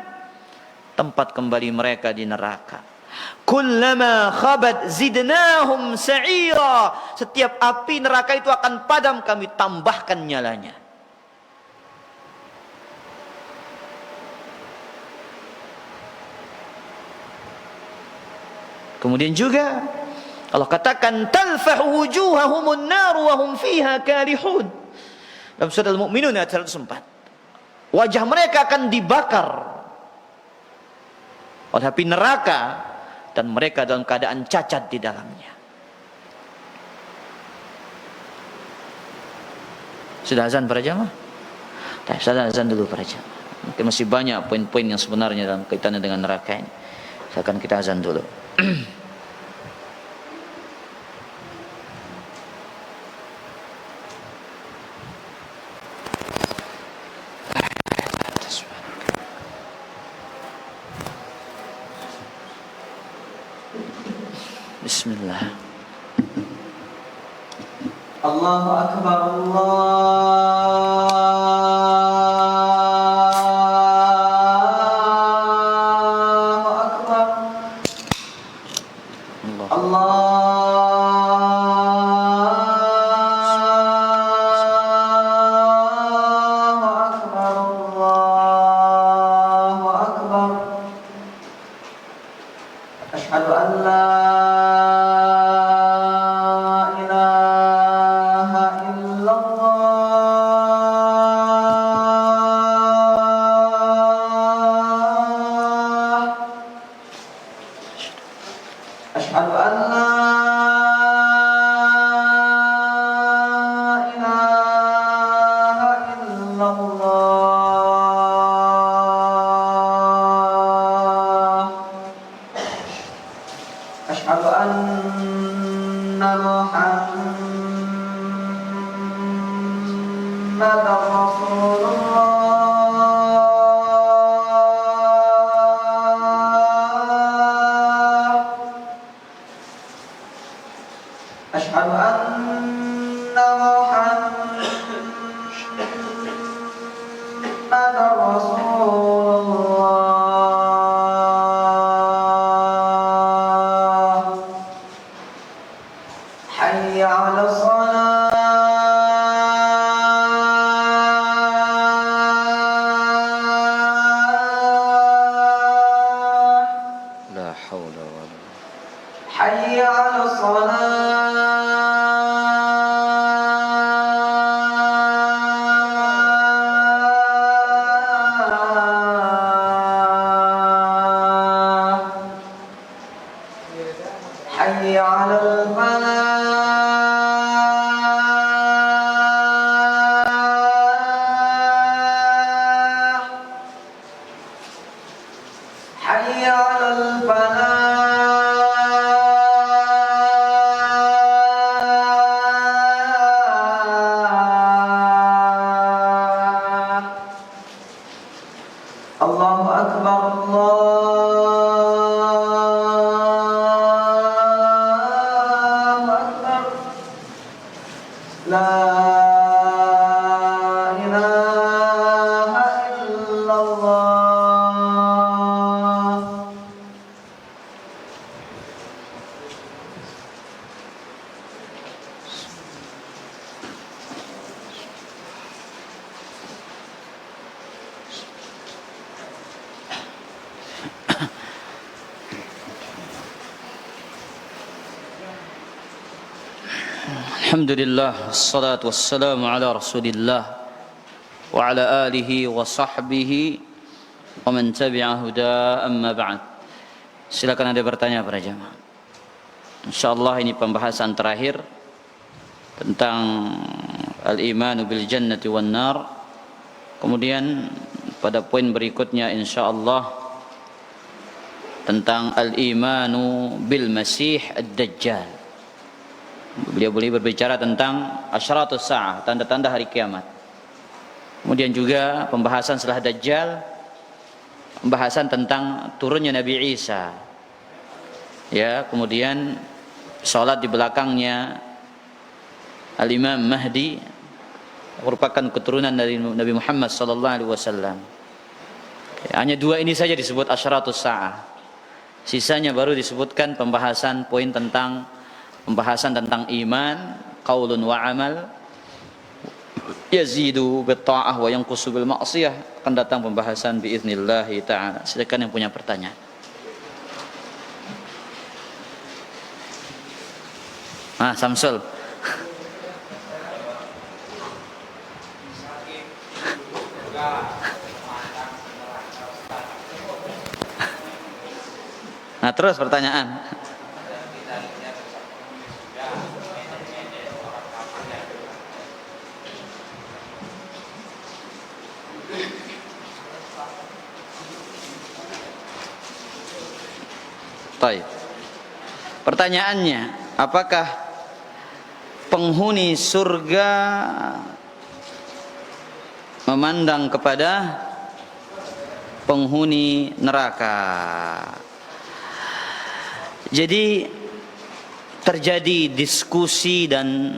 tempat kembali mereka di neraka. Kullama khabat zidnahum sa'ira. Setiap api neraka itu akan padam, kami tambahkan nyalanya. Kemudian juga Allah katakan, talfah wujuhahumun nar wa hum fiha karihun. Dalam surah Al-Mu'minun ayat 104. Wajah mereka akan dibakar oleh api neraka dan mereka dalam keadaan cacat di dalamnya. Sudah azan para jamaah? Sudah azan dulu para jamaah. Mungkin masih banyak poin-poin yang sebenarnya dalam kaitannya dengan neraka ini. Silakan kita azan dulu. Bismillah. Allahu Akbar, Allahu Akbar, Allahu Akbar, Allahu Akbar. Asyhadu an la Asyhadu anna Muhammadar Rasulullah. على الصلاة حي على الفلاح حي على الفلاح الله أكبر الله أكبر لا إله إلا الله Alhamdulillah, wassalatu wassalamu ala rasulillah wa ala alihi wa sahbihi wa man tabi'a huda, amma ba'd. Silakan ada bertanya para jamaah. Insyaallah ini pembahasan terakhir tentang al-imanu bil jannati wan nar. Kemudian pada poin berikutnya insyaallah tentang al-imanu bil masih ad-dajjal. Beliau boleh berbicara tentang asyratus sa'ah, tanda-tanda hari kiamat. Kemudian juga pembahasan setelah Dajjal, pembahasan tentang turunnya Nabi Isa. Ya, kemudian salat di belakangnya Al-Imam Mahdi, merupakan keturunan dari Nabi Muhammad sallallahu alaihi wasallam. Hanya dua ini saja disebut asyratus sa'ah. Sisanya baru disebutkan pembahasan poin tentang iman, qaulun wa amal, yazidu bit ta'ah wa yanqusu bil ma'siyah. Akan datang pembahasan biiznillah taala. Silakan yang punya pertanyaan. Samsul. Terus pertanyaan. Baik. Pertanyaannya, apakah penghuni surga memandang kepada penghuni neraka? Jadi terjadi diskusi dan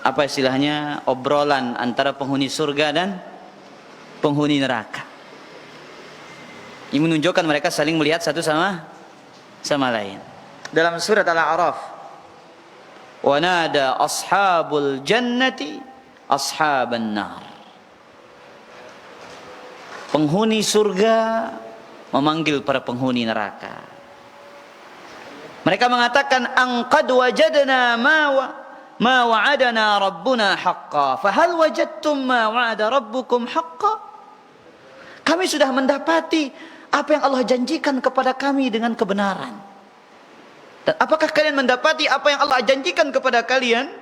apa istilahnya, obrolan antara penghuni surga dan penghuni neraka. Ini menunjukkan mereka saling melihat satu sama lain. Dalam surat Al-A'raf, wa nada ashabul jannati ashaban nar. Penghuni surga memanggil para penghuni neraka. Mereka mengatakan, an qad wajadna ma wa'adana rabbuna haqqan, fa hal wajadtum ma wa'ada rabbukum haqqan? Kami sudah mendapati apa yang Allah janjikan kepada kami dengan kebenaran. Dan apakah kalian mendapati apa yang Allah janjikan kepada kalian?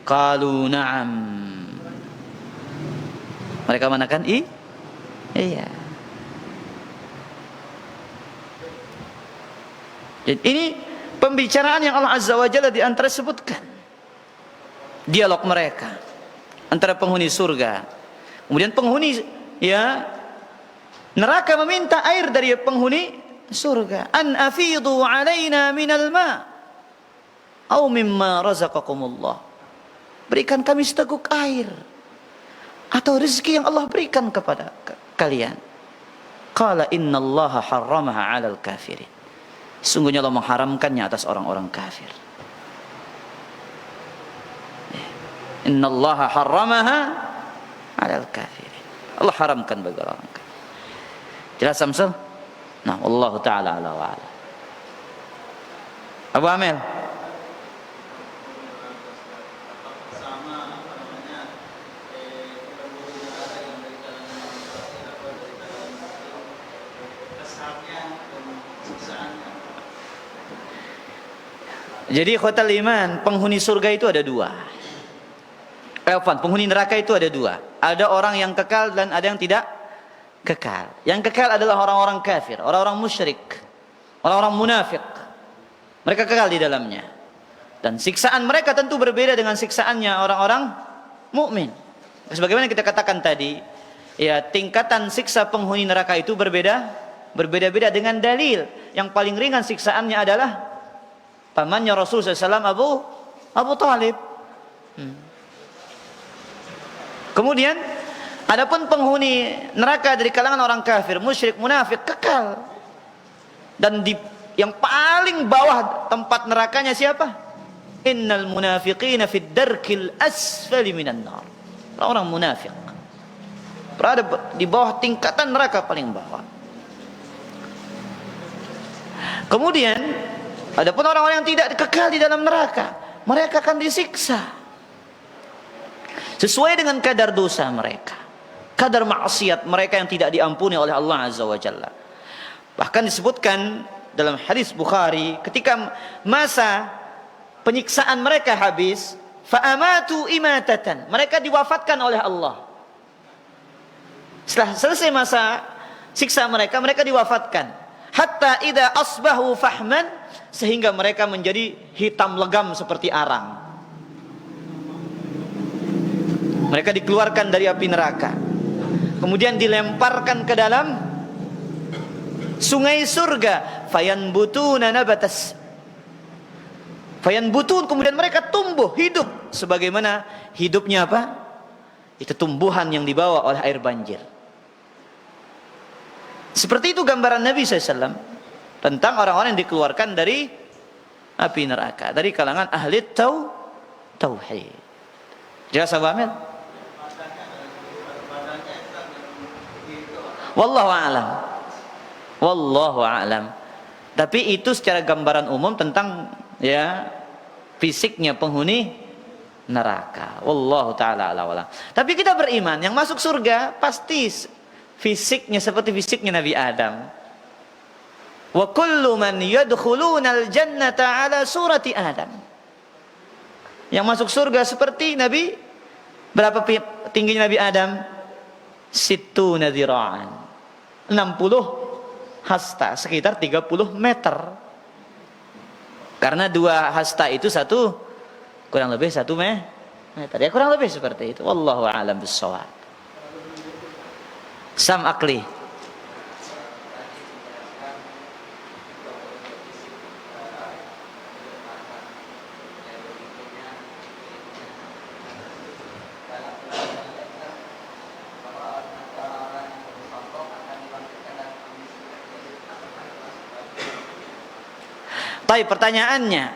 Qalu na'am. Mereka mengatakan iya. Jadi ini pembicaraan yang Allah Azza wa Jalla di antara sebutkan. Dialog mereka antara penghuni surga. Kemudian penghuni neraka meminta air dari penghuni surga. An afidu alaina minal ma au mimma razaqakumullah. Berikan kami seteguk air atau rezeki yang Allah berikan kepada kalian. Qala innallaha harramaha 'alal kafirin. Sungguhnya Allah mengharamkannya atas orang-orang kafir. Innallaha harramaha 'alal kafirin. Allah haramkan bagi orang kafir. Jelas Samsul? Nah, wallahu taala ala wa ala. Abu Amel. Jadi khotal iman, penghuni surga itu ada dua. Penghuni neraka itu ada dua. Ada orang yang kekal dan ada yang tidak kekal. Yang kekal adalah orang-orang kafir, orang-orang musyrik, orang-orang munafik. Mereka kekal di dalamnya. Dan siksaan mereka tentu berbeda dengan siksaannya orang-orang mukmin. Sebagaimana kita katakan tadi, ya tingkatan siksa penghuni neraka itu berbeda-beda dengan dalil. Yang paling ringan siksaannya adalah pamannya Rasulullah SAW, Abu Talib. Kemudian adapun penghuni neraka dari kalangan orang kafir, musyrik, munafik, kekal. Dan yang paling bawah tempat nerakanya siapa? Innal munafiqina fid darkil asfali minan nar. Orang munafik berada di bawah tingkatan neraka paling bawah. Kemudian adapun orang-orang yang tidak kekal di dalam neraka, mereka akan disiksa sesuai dengan kadar dosa mereka, kadar maksiat mereka yang tidak diampuni oleh Allah Azza wa Jalla. Bahkan disebutkan dalam hadis Bukhari, ketika masa penyiksaan mereka habis, fa'amatu imatatan, mereka diwafatkan oleh Allah. Setelah selesai masa siksa mereka, mereka diwafatkan. Hatta idza asbahu fahman, sehingga mereka menjadi hitam legam seperti arang. Mereka dikeluarkan dari api neraka, kemudian dilemparkan ke dalam sungai surga. Fayanbutuna nabatas, fayanbutun, kemudian mereka tumbuh hidup sebagaimana hidupnya apa? Itu tumbuhan yang dibawa oleh air banjir. Seperti itu gambaran Nabi SAW tentang orang-orang yang dikeluarkan dari api neraka, dari kalangan ahli tauhid. Jelas Abu Amir? Wallahu a'lam. Wallahu a'lam. Tapi itu secara gambaran umum tentang ya fisiknya penghuni neraka. Wallahu taala a'lam. Tapi kita beriman yang masuk surga pasti fisiknya seperti fisiknya Nabi Adam. Wa kullu man yadkhuluna al-jannata ala surati Adam. Yang masuk surga seperti Nabi, berapa tingginya Nabi Adam? Sittuna dzira'an. 60 hasta, sekitar 30 meter. Karena 2 hasta itu kurang lebih 1 meter. Ya kurang lebih seperti itu. Wallahu a'lam bissawab. Sam akli. Baik, pertanyaannya,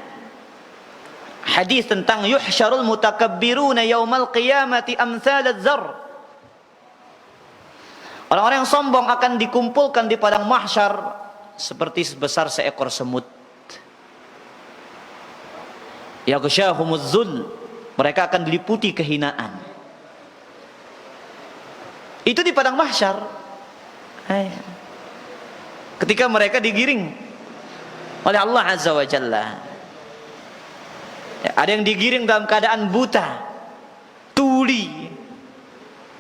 hadis tentang yuhsyarul mutakabbiruna yaumal qiyamati amsalaz zar. Orang-orang yang sombong akan dikumpulkan di padang mahsyar seperti sebesar seekor semut. Yaghsyahumuz zul, mereka akan diliputi kehinaan. Itu di padang mahsyar. Ketika mereka digiring oleh Allah Azza wa Jalla. Ada yang digiring dalam keadaan buta, tuli,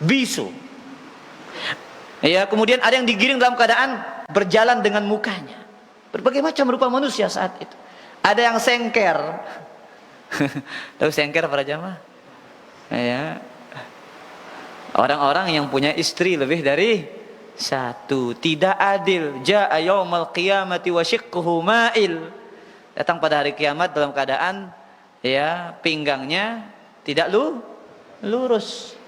bisu. Ya, kemudian ada yang digiring dalam keadaan berjalan dengan mukanya. Berbagai macam rupa manusia saat itu. Ada yang sengker. Tahu sengker para jamaah? Ya. Orang-orang yang punya istri lebih dari 1, tidak adil. Jaa yaumal qiyamati wa shiqquhu ma'il. Datang pada hari kiamat dalam keadaan ya pinggangnya tidak lurus.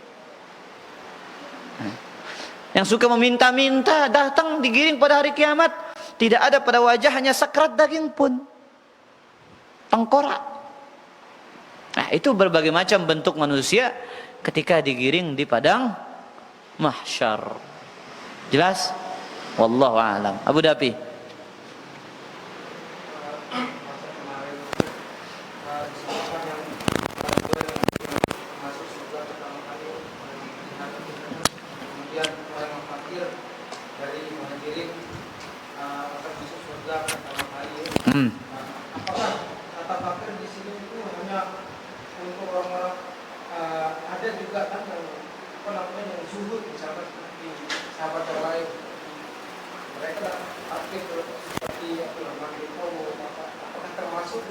Yang suka meminta-minta datang digiring pada hari kiamat, tidak ada pada wajahnya sakrat daging pun, tengkorak. Nah, itu berbagai macam bentuk manusia ketika digiring di padang mahsyar. Jelas? Wallahu a'lam. Abu Dhabi. Apakah kata fakir di sini itu hanya untuk orang-orang ada juga kan yang yang zuhud misalkan seperti sahabat yang lain mereka aktif seperti apakah termasuk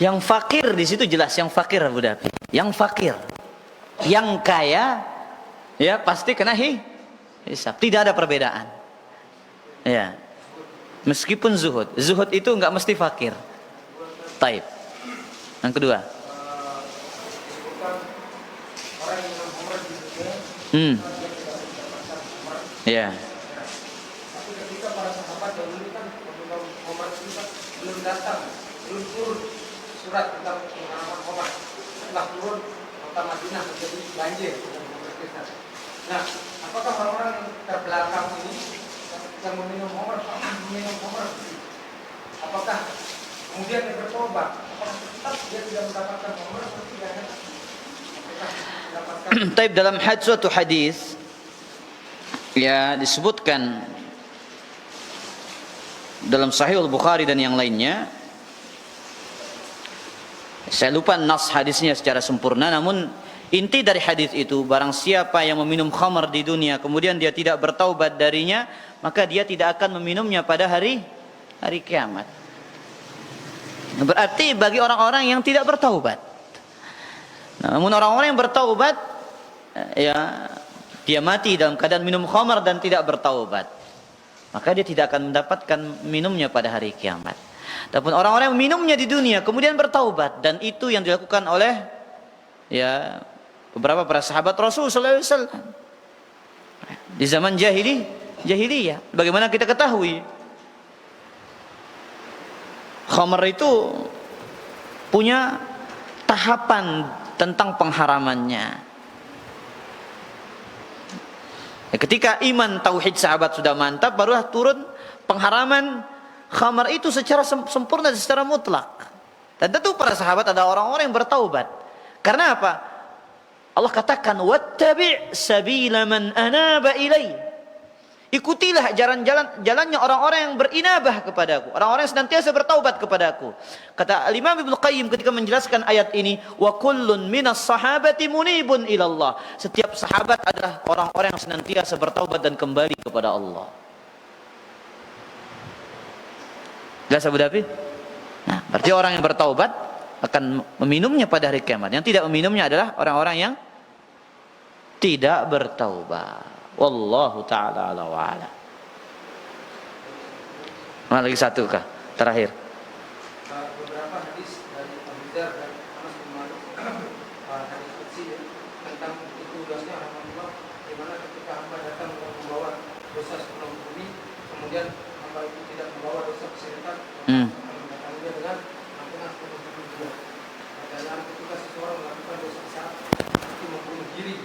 Yang fakir di situ jelas yang fakir Abu Dhabi. Yang fakir, yang kaya, ya pasti kena hisab. Tidak ada perbedaan. Ya, meskipun zuhud, zuhud itu nggak mesti fakir. Taib. Yang kedua. Ya. tapi ketika para sahabat dahulu kan meminum Umar itu kan belum datang, belum turun surat tentang pengalaman Umar. Setelah turun kota Madinah menjadi banjir dengan Umar. Nah, apakah orang-orang yang terbelakang ini yang meminum Umar, apakah kemudian dia bertobat? Apakah tetap dia tidak mendapatkan Umar atau tidak? Taib dalam suatu hadis ya disebutkan dalam Sahih Al-Bukhari dan yang lainnya. Saya lupa nas hadisnya secara sempurna, namun inti dari hadis itu barang siapa yang meminum khamar di dunia kemudian dia tidak bertaubat darinya, maka dia tidak akan meminumnya pada hari kiamat. Berarti bagi orang-orang yang tidak bertaubat. Namun orang-orang yang bertaubat ya dia mati dalam keadaan minum khamar dan tidak bertaubat, maka dia tidak akan mendapatkan minumnya pada hari kiamat. Adapun orang-orang yang minumnya di dunia kemudian bertaubat, dan itu yang dilakukan oleh ya beberapa para sahabat Rasul sallallahu alaihi wasallam di zaman jahiliyah. Bagaimana kita ketahui khamar itu punya tahapan tentang pengharamannya. Ketika iman tauhid sahabat sudah mantap, barulah turun pengharaman khamar itu secara sempurna, secara mutlak. Dan tentu para sahabat ada orang-orang yang bertaubat. Karena apa? Allah katakan wattabi' sabila man anaba ilai. Ikutilah jalannya orang-orang yang berinabah kepadaku, orang-orang yang senantiasa bertaubat kepadaku. Kata Imam Ibnu Qayyim ketika menjelaskan ayat ini, wa kullun minas sahabati munibun ilallah. Setiap sahabat adalah orang-orang yang senantiasa bertaubat dan kembali kepada Allah. Jelas Abu Dhabi? Nah, berarti orang yang bertaubat akan meminumnya pada hari kiamat. Yang tidak meminumnya adalah orang-orang yang tidak bertaubat. Wallahu ta'ala ala wa'ala. Lagi satu kah? Terakhir. Beberapa hadis dari Abu Dzar dan Anas bin Malik, hadis qudsi tentang itu tugasnya Alhamdulillah, di mana ketika hamba datang membawa dosa sebelum bumi, kemudian hamba itu tidak membawa dosa kesyirikan, mendatanginya dengan ampunan penuh juga. Ketika seseorang melakukan dosa besar, itu membunuh diri.